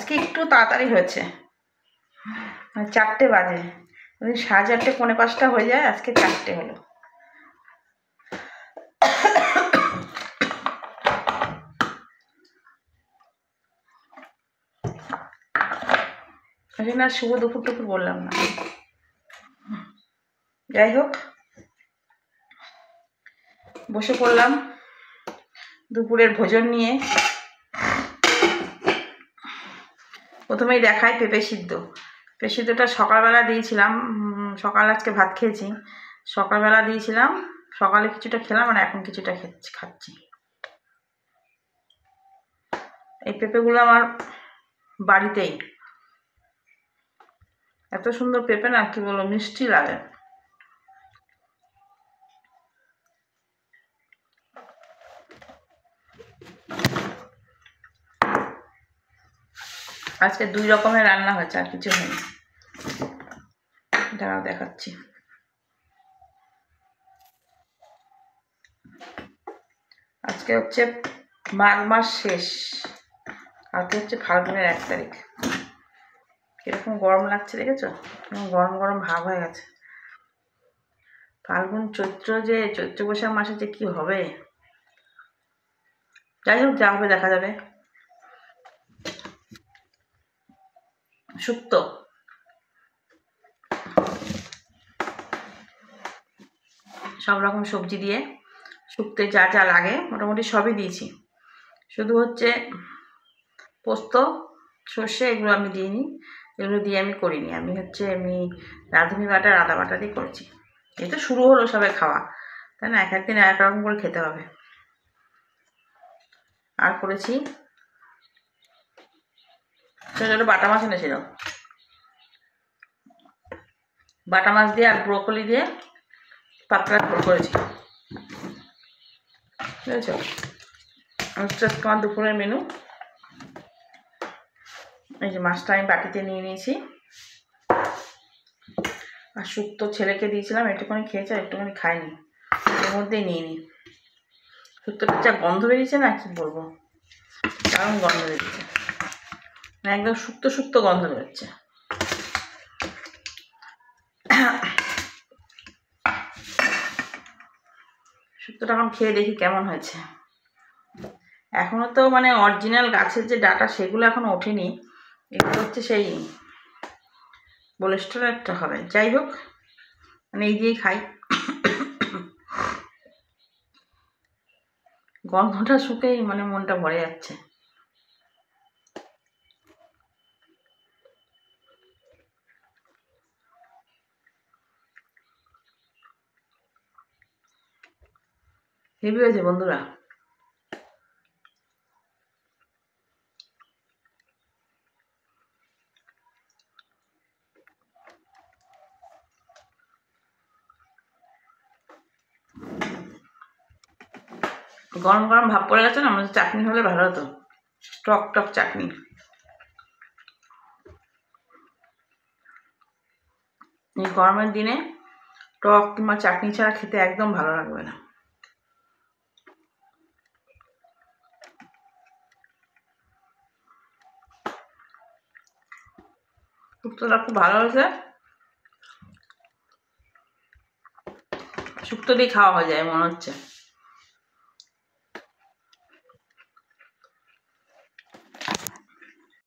আজকে একটু তাড়াতাড়ি হয়েছে, 4টে বাজে। 4:30 4:45 হয়ে যায়, আজকে 4টে হলো। ওই জন্য আর শুভ দুপুর টুপুর বললাম না। যাই হোক, বসে পড়লাম দুপুরের ভোজন নিয়ে। প্রথমেই দেখাই পেঁপে সিদ্ধ। পেঁপে সিদ্ধটা সকালবেলা দিয়েছিলাম, সকাল আজকে ভাত খেয়েছি, সকালবেলা দিয়েছিলাম, সকালে কিছুটা খেলাম আর এখন কিছুটা খাচ্ছি। এই পেঁপেগুলো আমার বাড়িতেই, এত সুন্দর পেঁপে না, কি বলবো, মিষ্টি লাগে। আজকে 2 রকমের রান্না হয়েছে, আর কিছু হয়নি। দাঁড়াও দেখাচ্ছি। আজকে হচ্ছে মাঘ মাস শেষ, আজকে হচ্ছে ফাল্গুনের 1 তারিখ। কিরকম গরম লাগছে দেখেছো? গরম গরম ভাব হয়ে গেছে। ফাল্গুন চৈত্র বৈশাখ মাসে যে কি হবে, যাই হোক, যা হবে দেখা যাবে। শুক্তো সব রকম সবজি দিয়ে, শুক্তে যা যা লাগে মোটামুটি সবই দিয়েছি, শুধু হচ্ছে পোস্ত সর্ষে এগুলো আমি দিইনি, এগুলো দিয়ে আমি করিনি। আমি রাঁধুনি বাটা আদা বাটা দিয়ে করেছি। এই তো শুরু হলো সবাই খাওয়া, তাই না? এক একদিন এক রকম করে খেতে হবে। আর করেছি ছোটো ছোটো বাটা মাছ এনেছিল, বাটা মাছ দিয়ে আর ব্রোকলি দিয়ে পাতলা করেছি, বুঝেছ? আমার দুপুরের মেনু। এই যে মাছটা আমি বাটিতে নিয়ে নিয়েছি, আর শুক্তো ছেলেকে দিয়েছিলাম, একটুখানি খেয়েছে আর একটুখানি খাইনি, এর মধ্যেই নিয়ে নিই। শুক্তোটা যা গন্ধ বেরিয়েছে না, কি বলবো, দারুণ গন্ধ বেরিয়েছে, একদম শুক্তো শুক্তো গন্ধ বেরোচ্ছে। শুক্তোটা এখন খেয়ে দেখি কেমন হয়েছে। এখনো তো মানে অরিজিনাল গাছের যে ডাটা সেগুলো এখনো ওঠেনি, এগুলো হচ্ছে সেই কোলেস্টেরল একটা হবে। যাই হোক, মানে এই দিয়েই খাই। গন্ধটা শুকেই মানে মনটা ভরে যাচ্ছে। হেভি হয়েছে বন্ধুরা। গরম গরম ভাব পড়ে গেছে না, আমাদের চাটনি হলে ভালো হতো, টক টক চাটনি। এই গরমের দিনে টক কিংবা চাটনি ছাড়া খেতে একদম ভালো লাগবে না। শুক্তোটা খুব ভালো হয়েছে, শুক্তো দিয়ে খাওয়া হয়ে যায় মনে হচ্ছে।